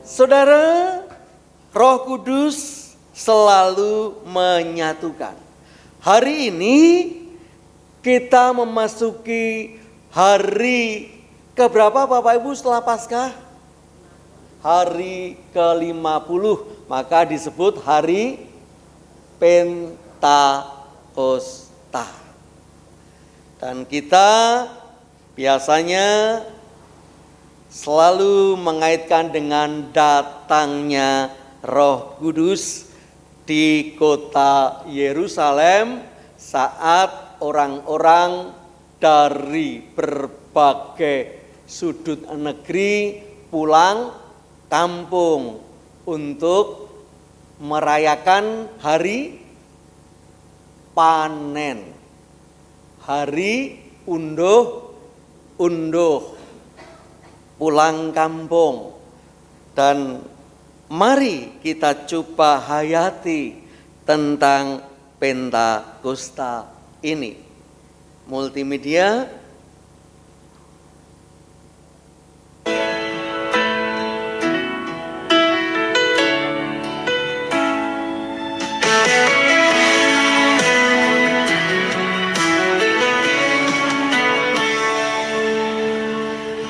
Saudara, Roh Kudus selalu menyatukan. Hari ini kita memasuki hari keberapa Bapak Ibu setelah Paskah? Hari ke-50, maka disebut hari Pentakosta. Dan kita biasanya selalu mengaitkan dengan datangnya Roh Kudus di kota Yerusalem saat orang-orang dari berbagai sudut negeri pulang kampung untuk merayakan hari panen, hari unduh-unduh, pulang kampung. Dan mari kita coba hayati tentang Pentakosta ini. Multimedia.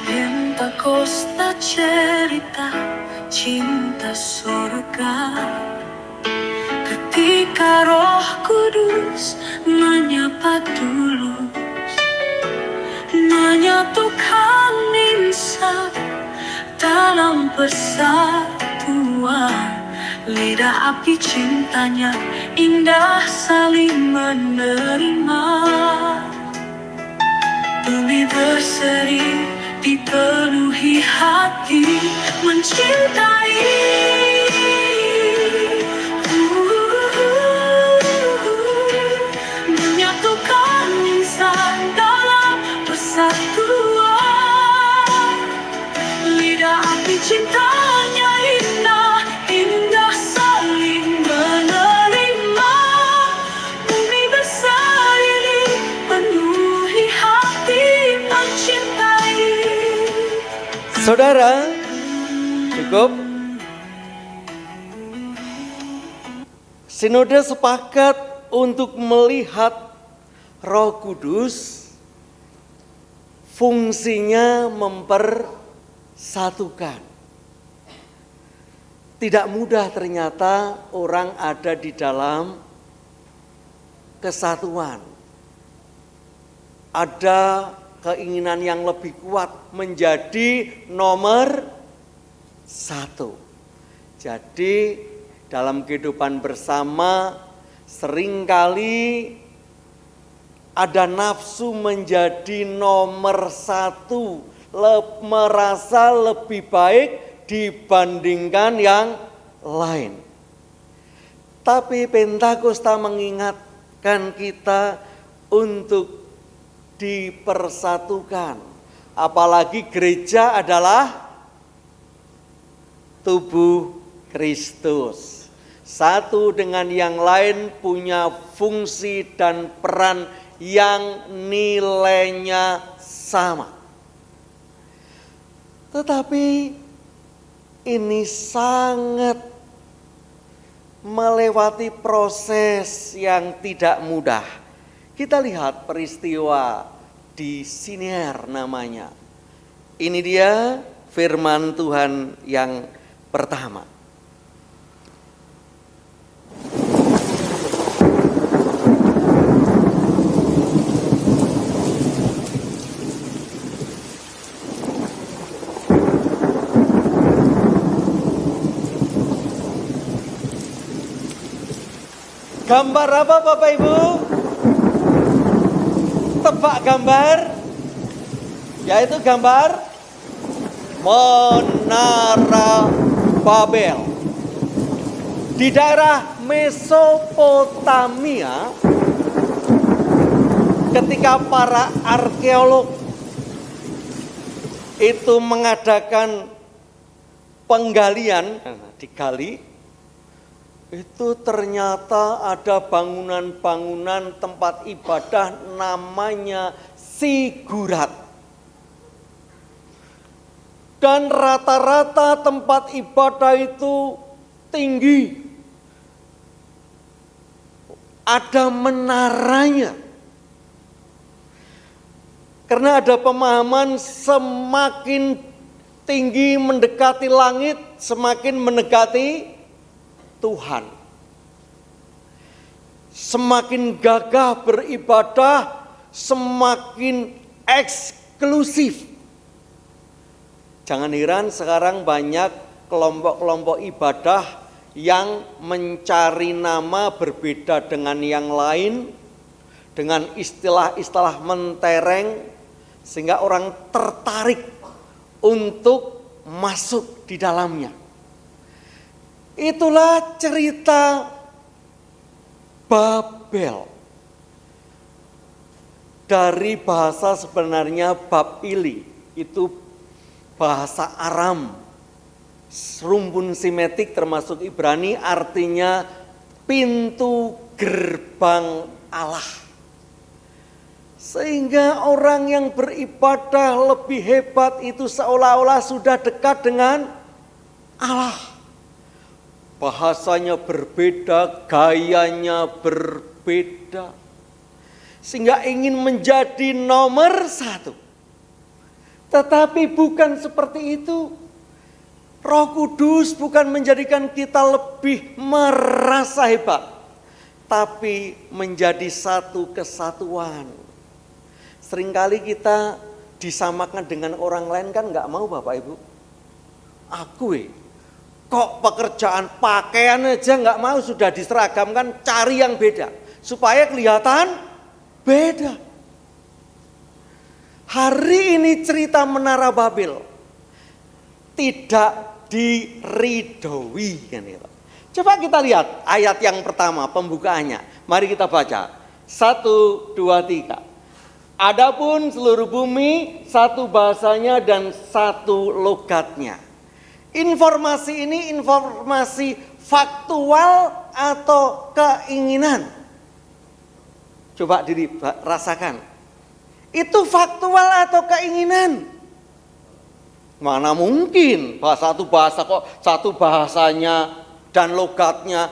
Pentakosta cerita cinta surga, ketika Roh Kudus menyapa tulus, menyatukan insan dalam persatuan. Lidah api cintanya indah saling menerima. Bumi berseri dipenuhi hati mencintai. Menyatukan insan dalam persatuan. Lidah api cintanya indah, indah saling menerima. Bumi berseri penuhi hati mencintai. Saudara, cukup. Sinode sepakat untuk melihat Roh Kudus fungsinya mempersatukan. Tidak mudah ternyata orang ada di dalam kesatuan. Ada keinginan yang lebih kuat menjadi nomor satu. Jadi dalam kehidupan bersama seringkali ada nafsu menjadi nomor satu, merasa lebih baik dibandingkan yang lain. Tapi Pentakosta mengingatkan kita untuk dipersatukan. Apalagi gereja adalah tubuh Kristus. Satu dengan yang lain punya fungsi dan peran yang nilainya sama. Tetapi ini sangat melewati proses yang tidak mudah. Kita lihat peristiwa di Siniar namanya. Ini dia firman Tuhan yang pertama. Gambar apa Bapak Ibu? Tebak gambar, yaitu gambar Menara Babel. Di daerah Mesopotamia, ketika para arkeolog itu mengadakan penggalian, digali, itu ternyata ada bangunan-bangunan tempat ibadah namanya Sigurat. Dan rata-rata tempat ibadah itu tinggi. Ada menaranya. Karena ada pemahaman semakin tinggi mendekati langit, semakin mendekati Tuhan. Semakin gagah beribadah, semakin eksklusif. Jangan heran sekarang banyak kelompok-kelompok ibadah yang mencari nama berbeda dengan yang lain, dengan istilah-istilah mentereng, sehingga orang tertarik untuk masuk di dalamnya. Itulah cerita Babel. Dari bahasa sebenarnya Babili, itu bahasa Aram, rumpun simetik termasuk Ibrani, artinya pintu gerbang Allah. Sehingga orang yang beribadah lebih hebat itu seolah-olah sudah dekat dengan Allah. Bahasanya berbeda, gayanya berbeda, sehingga ingin menjadi nomor satu. Tetapi bukan seperti itu. Roh Kudus bukan menjadikan kita lebih merasa hebat, tapi menjadi satu kesatuan. Seringkali kita disamakan dengan orang lain kan nggak mau Bapak Ibu. Aku kok pekerjaan pakaian aja nggak mau, sudah diseragamkan, cari yang beda supaya kelihatan beda. Hari ini cerita Menara Babel tidak diridhoi. Coba kita lihat ayat yang pertama, pembukaannya. Mari kita baca. 1, 2, 3. Adapun seluruh bumi satu bahasanya dan satu logatnya. Informasi ini informasi faktual atau keinginan? Coba rasakan. Itu faktual atau keinginan? Mana mungkin satu bahasa kok satu bahasanya dan logatnya.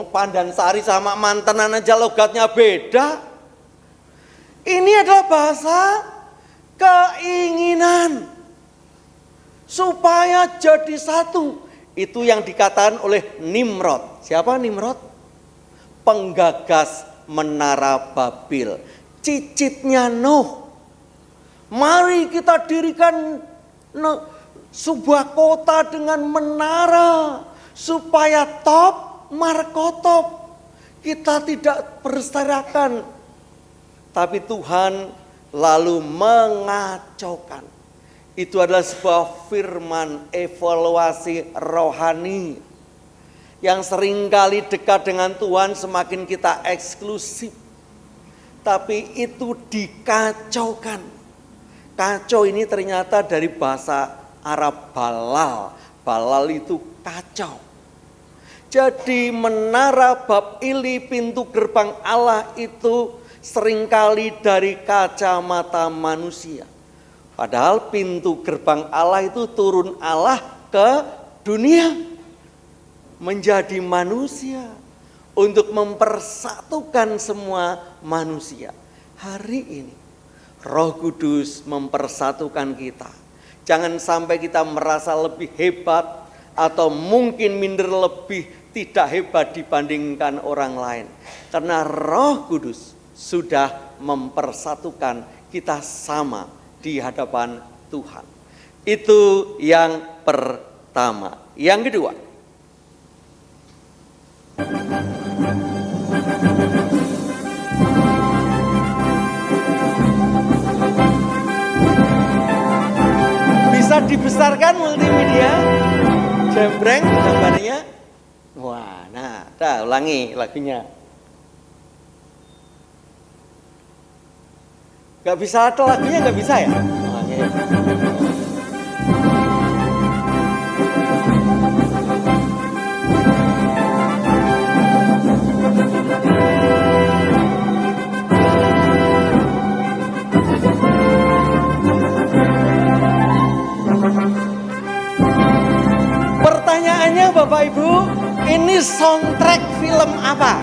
Pandansari sama Mantenan aja logatnya beda. Ini adalah bahasa keinginan. Supaya jadi satu. Itu yang dikatakan oleh Nimrod. Siapa Nimrod? Penggagas Menara Babel. Cicitnya Nuh. Mari kita dirikan sebuah kota dengan menara supaya top markotop. Kita tidak berserakan. Tapi Tuhan lalu mengacaukan. Itu adalah sebuah firman evaluasi rohani. Yang seringkali dekat dengan Tuhan semakin kita eksklusif. Tapi itu dikacaukan. Kacau ini ternyata dari bahasa Arab balal. Balal itu kacau. Jadi menara Babili, pintu gerbang Allah itu seringkali dari kacamata manusia. Padahal pintu gerbang Allah itu turun Allah ke dunia. Menjadi manusia. Untuk mempersatukan semua manusia. Hari ini Roh Kudus mempersatukan kita. Jangan sampai kita merasa lebih hebat atau mungkin minder lebih tidak hebat dibandingkan orang lain. Karena Roh Kudus sudah mempersatukan kita sama di hadapan Tuhan. Itu yang pertama. Yang kedua, bisa dibesarkan multimedia, jembreng gambarnya. Wah, nah, ulangi lagunya. Gak bisa atau lagunya gak bisa ya? Oke. Ini soundtrack film apa?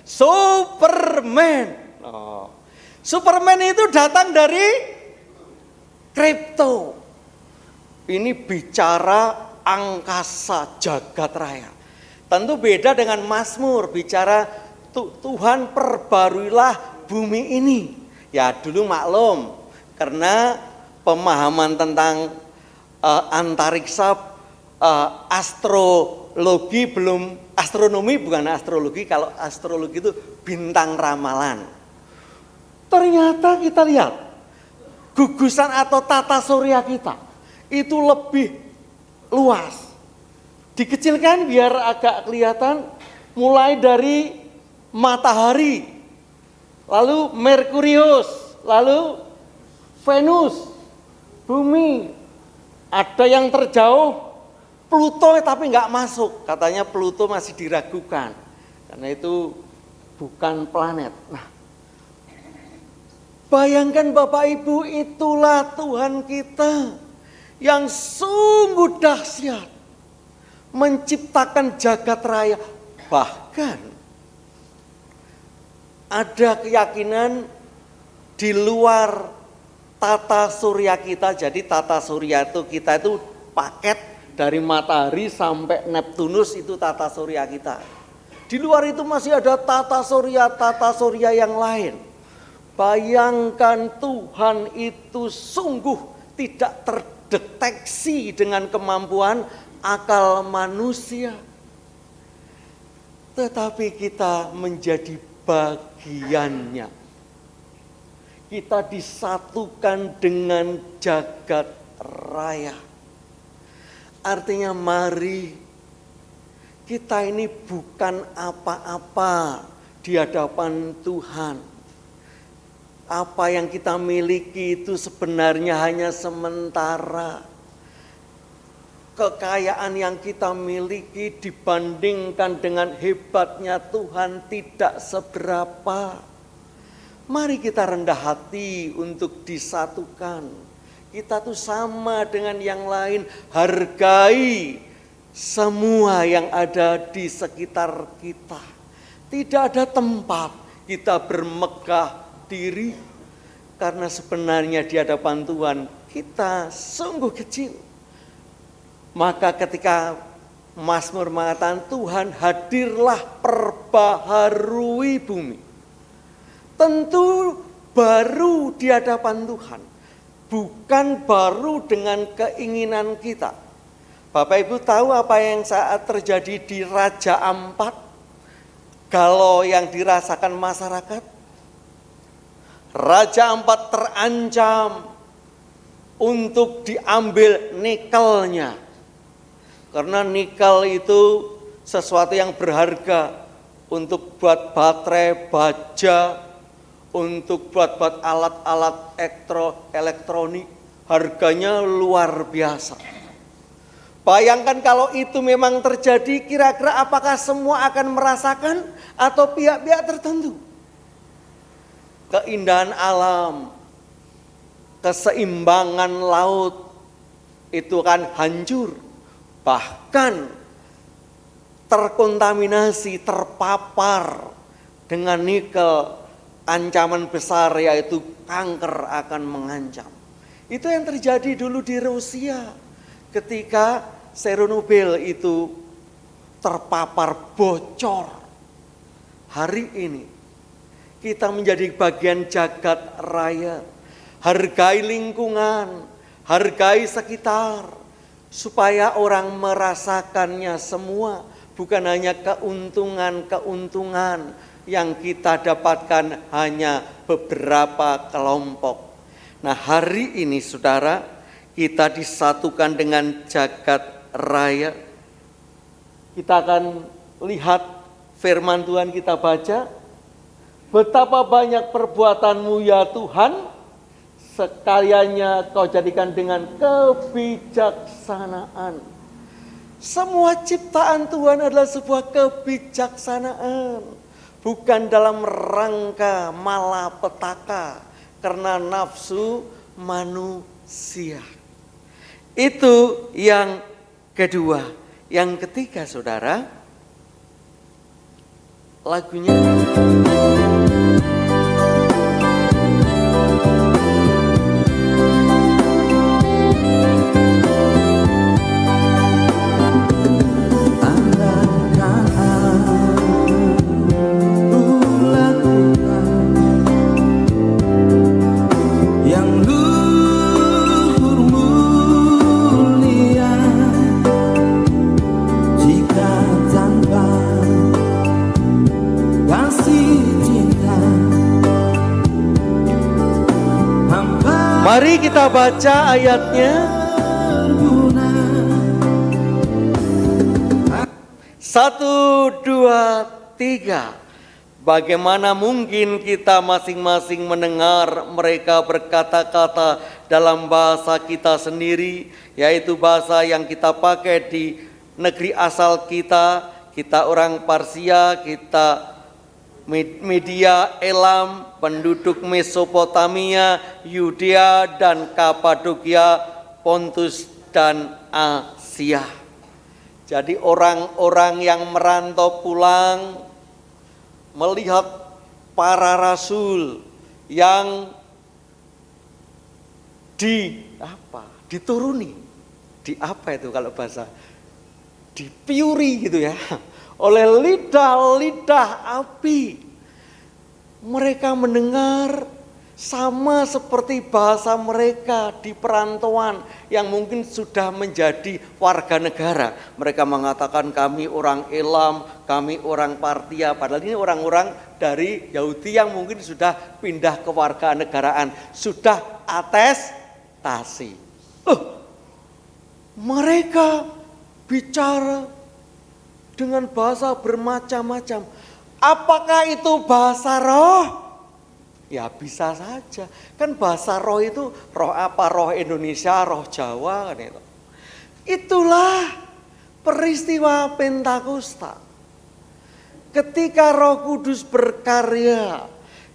Superman. Oh. Superman itu datang dari kripto. Ini bicara angkasa jagat raya. Tentu beda dengan Mazmur, bicara Tuhan perbaruilah bumi ini. Ya dulu maklum, karena pemahaman tentang antariksa, astrologi belum, astronomi bukan astrologi, kalau astrologi itu bintang ramalan. Ternyata kita lihat, gugusan atau tata surya kita itu lebih luas. Dikecilkan biar agak kelihatan, mulai dari matahari, lalu Merkurius, lalu Venus, bumi. Ada yang terjauh Pluto tapi nggak masuk, katanya Pluto masih diragukan karena itu bukan planet. Nah, bayangkan Bapak Ibu, itulah Tuhan kita yang sungguh dahsyat menciptakan jagat raya. Bahkan ada keyakinan di luar tata surya kita. Jadi tata surya itu kita itu paket dari matahari sampai Neptunus, itu tata surya kita. Di luar itu masih ada tata surya yang lain. Bayangkan Tuhan itu sungguh tidak terdeteksi dengan kemampuan akal manusia. Tetapi kita menjadi bagiannya. Kita disatukan dengan jagat raya. Artinya mari, kita ini bukan apa-apa di hadapan Tuhan. Apa yang kita miliki itu sebenarnya hanya sementara. Kekayaan yang kita miliki dibandingkan dengan hebatnya Tuhan tidak seberapa. Mari kita rendah hati untuk disatukan. Kita tuh sama dengan yang lain, hargai semua yang ada di sekitar kita. Tidak ada tempat kita bermegah diri, karena sebenarnya di hadapan Tuhan kita sungguh kecil. Maka ketika Mazmur mengatakan Tuhan hadirlah perbaharui bumi, tentu baru di hadapan Tuhan. Bukan baru dengan keinginan kita. Bapak Ibu tahu apa yang saat terjadi di Raja Ampat? Galau yang dirasakan masyarakat. Raja Ampat terancam untuk diambil nikelnya. Karena nikel itu sesuatu yang berharga untuk buat baterai, baja, untuk buat alat-alat elektronik, harganya luar biasa. Bayangkan kalau itu memang terjadi, kira-kira apakah semua akan merasakan atau pihak-pihak tertentu? Keindahan alam, keseimbangan laut itu kan hancur, bahkan terkontaminasi, terpapar dengan nikel. Ancaman besar yaitu kanker akan mengancam. Itu yang terjadi dulu di Rusia ketika Chernobyl itu terpapar, bocor. Hari ini kita menjadi bagian jagat raya. Hargai lingkungan, hargai sekitar, supaya orang merasakannya semua, bukan hanya keuntungan-keuntungan yang kita dapatkan hanya beberapa kelompok. Nah, hari ini saudara, kita disatukan dengan jagat raya. Kita akan lihat firman Tuhan, kita baca. Betapa banyak perbuatanmu ya Tuhan, sekaliannya kau jadikan dengan kebijaksanaan. Semua ciptaan Tuhan adalah sebuah kebijaksanaan. Bukan dalam rangka malapetaka karena nafsu manusia. Itu yang kedua. Yang ketiga saudara, lagunya. Mari kita baca ayatnya. 1, 2, 3. Bagaimana mungkin kita masing-masing mendengar mereka berkata-kata dalam bahasa kita sendiri, yaitu bahasa yang kita pakai di negeri asal kita. Kita orang Parsia, kita Media, Elam, penduduk Mesopotamia, Yudea dan Kapadokia, Pontus dan Asia. Jadi orang-orang yang merantau pulang melihat para rasul yang dituruni, di apa itu kalau bahasa, dipiuri gitu ya, oleh lidah-lidah api. Mereka mendengar sama seperti bahasa mereka di perantauan yang mungkin sudah menjadi warga negara. Mereka mengatakan kami orang Elam, kami orang Partia. Padahal ini orang-orang dari Yahudi yang mungkin sudah pindah ke warga negaraan, sudah atestasi. Mereka bicara dengan bahasa bermacam-macam. Apakah itu bahasa roh? Ya bisa saja. Kan bahasa roh itu roh apa? Roh Indonesia, roh Jawa kan itu. Itulah peristiwa Pentakosta. Ketika Roh Kudus berkarya,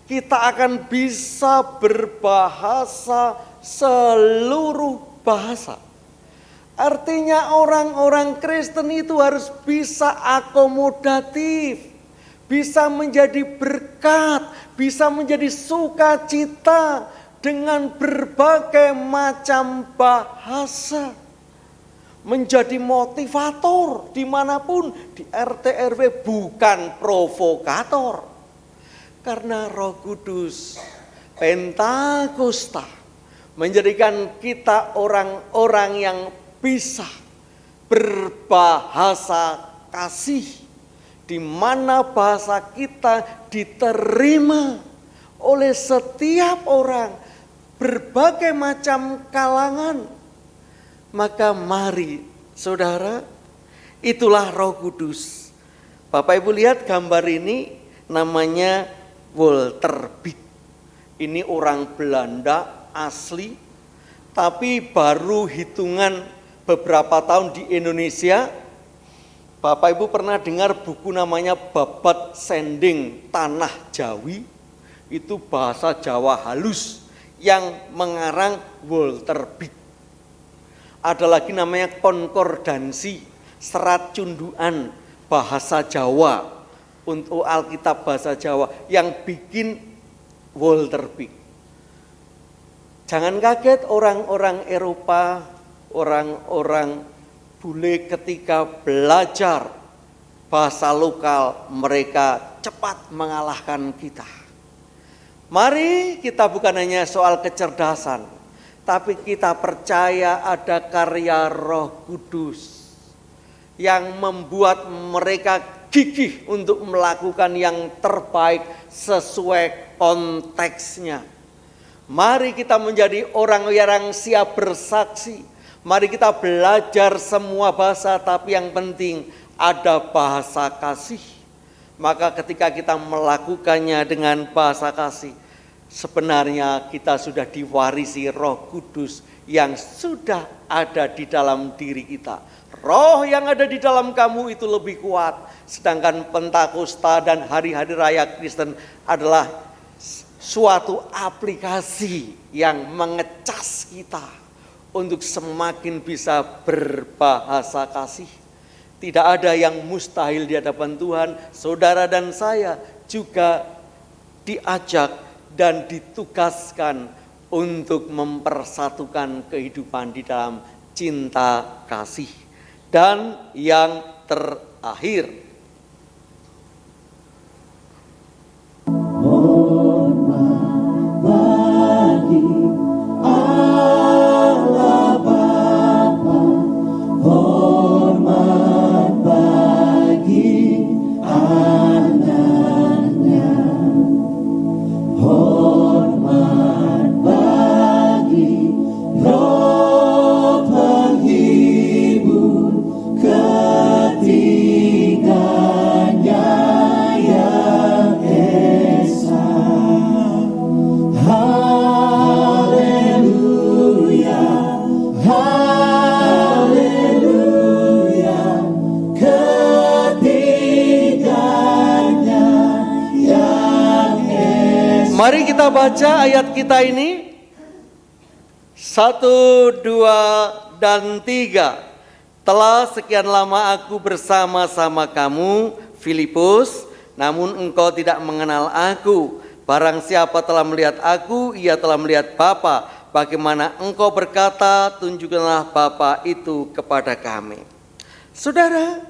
kita akan bisa berbahasa seluruh bahasa. Artinya orang-orang Kristen itu harus bisa akomodatif, bisa menjadi berkat, bisa menjadi sukacita dengan berbagai macam bahasa. Menjadi motivator dimanapun, di RT RW, bukan provokator. Karena Roh Kudus Pentakosta menjadikan kita orang-orang yang bisa berbahasa kasih, di mana bahasa kita diterima oleh setiap orang, berbagai macam kalangan. Maka mari saudara, itulah Roh Kudus. Bapak Ibu lihat gambar ini, namanya Walter Beek. Ini orang Belanda asli, tapi baru hitungan beberapa tahun di Indonesia. Bapak Ibu pernah dengar buku namanya Babat Sending Tanah Jawi? Itu bahasa Jawa halus yang mengarang Walter Beek. Ada lagi namanya konkordansi, serat cunduan bahasa Jawa untuk Alkitab bahasa Jawa yang bikin Walter Beek. Jangan kaget orang-orang Eropa, orang-orang bule ketika belajar bahasa lokal, mereka cepat mengalahkan kita. Mari kita bukan hanya soal kecerdasan, tapi kita percaya ada karya Roh Kudus yang membuat mereka gigih untuk melakukan yang terbaik sesuai konteksnya. Mari kita menjadi orang yang siap bersaksi. Mari kita belajar semua bahasa, tapi yang penting ada bahasa kasih. Maka ketika kita melakukannya dengan bahasa kasih, sebenarnya kita sudah diwarisi Roh Kudus yang sudah ada di dalam diri kita. Roh yang ada di dalam kamu itu lebih kuat. Sedangkan Pentakosta dan hari-hari raya Kristen adalah suatu aplikasi yang mengecas kita untuk semakin bisa berbahasa kasih. Tidak ada yang mustahil di hadapan Tuhan. Saudara dan saya juga diajak dan ditugaskan untuk mempersatukan kehidupan di dalam cinta kasih. Dan yang terakhir, mari kita baca ayat kita ini. 1, 2, dan 3. Telah sekian lama aku bersama-sama kamu, Filipus, namun engkau tidak mengenal aku. Barang siapa telah melihat aku, ia telah melihat Bapa. Bagaimana engkau berkata, tunjukkanlah Bapa itu kepada kami. Saudara,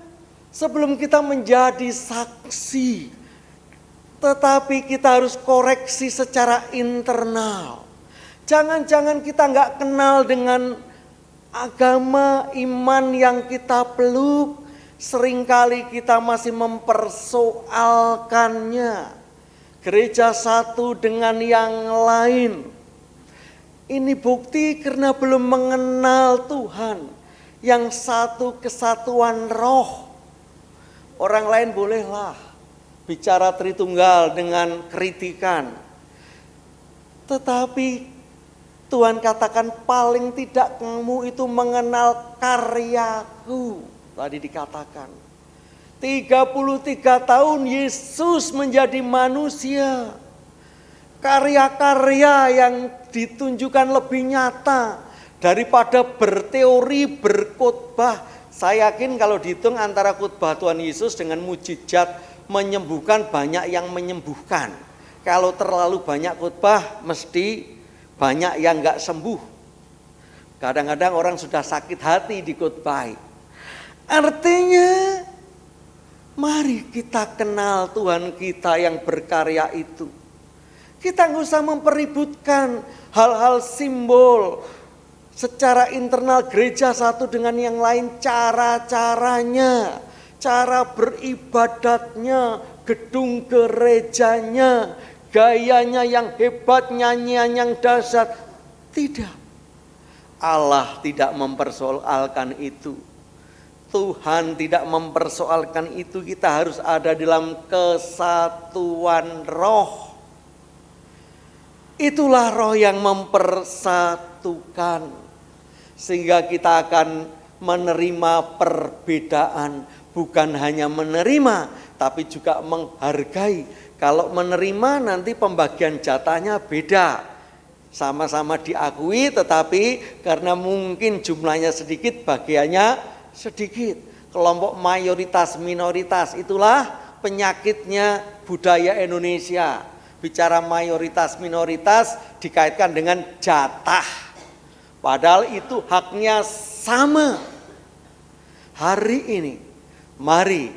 sebelum kita menjadi saksi, tetapi kita harus koreksi secara internal. Jangan-jangan kita nggak kenal dengan agama iman yang kita peluk. Seringkali kita masih mempersoalkannya. Gereja satu dengan yang lain. Ini bukti karena belum mengenal Tuhan. Yang satu kesatuan roh. Orang lain bolehlah bicara Tritunggal dengan kritikan. Tetapi Tuhan katakan paling tidak kamu itu mengenal karyaku. Tadi dikatakan 33 tahun Yesus menjadi manusia. Karya-karya yang ditunjukkan lebih nyata daripada berteori, berkhotbah. Saya yakin kalau dihitung antara khotbah Tuhan Yesus dengan mujizat menyembuhkan, banyak yang menyembuhkan. Kalau terlalu banyak khotbah, mesti banyak yang nggak sembuh. Kadang-kadang orang sudah sakit hati di khotbah. Artinya, mari kita kenal Tuhan kita yang berkarya itu. Kita nggak usah mempeributkan hal-hal simbol. Secara internal gereja satu dengan yang lain, cara-caranya, cara beribadatnya, gedung gerejanya, gayanya yang hebat, nyanyian yang dahsyat. Tidak. Allah tidak mempersoalkan itu. Tuhan tidak mempersoalkan itu. Kita harus ada dalam kesatuan roh. Itulah roh yang mempersatukan. Sehingga kita akan menerima perbedaan. Bukan hanya menerima, tapi juga menghargai. Kalau menerima nanti pembagian jatahnya beda. Sama-sama diakui, tetapi karena mungkin jumlahnya sedikit, bagiannya sedikit. Kelompok mayoritas minoritas, itulah penyakitnya budaya Indonesia. Bicara mayoritas minoritas dikaitkan dengan jatah. Padahal itu haknya sama. Hari ini, mari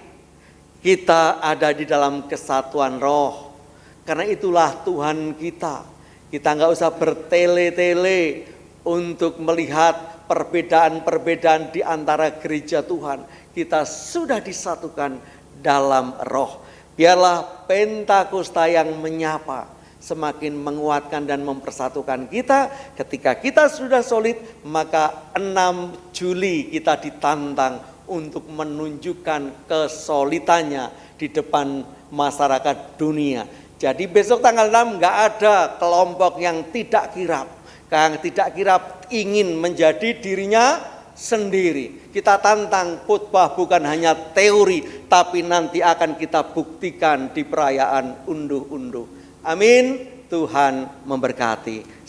kita ada di dalam kesatuan roh. Karena itulah Tuhan kita. Kita nggak usah bertele-tele untuk melihat perbedaan-perbedaan di antara gereja Tuhan. Kita sudah disatukan dalam roh. Biarlah Pentakosta yang menyapa semakin menguatkan dan mempersatukan kita. Ketika kita sudah solid, maka 6 Juli kita ditantang untuk menunjukkan kesolidannya di depan masyarakat dunia. Jadi besok tanggal 6 nggak ada kelompok yang tidak kirap. Yang tidak kirap ingin menjadi dirinya sendiri. Kita tantang khotbah bukan hanya teori, tapi nanti akan kita buktikan di perayaan unduh-unduh. Amin. Tuhan memberkati.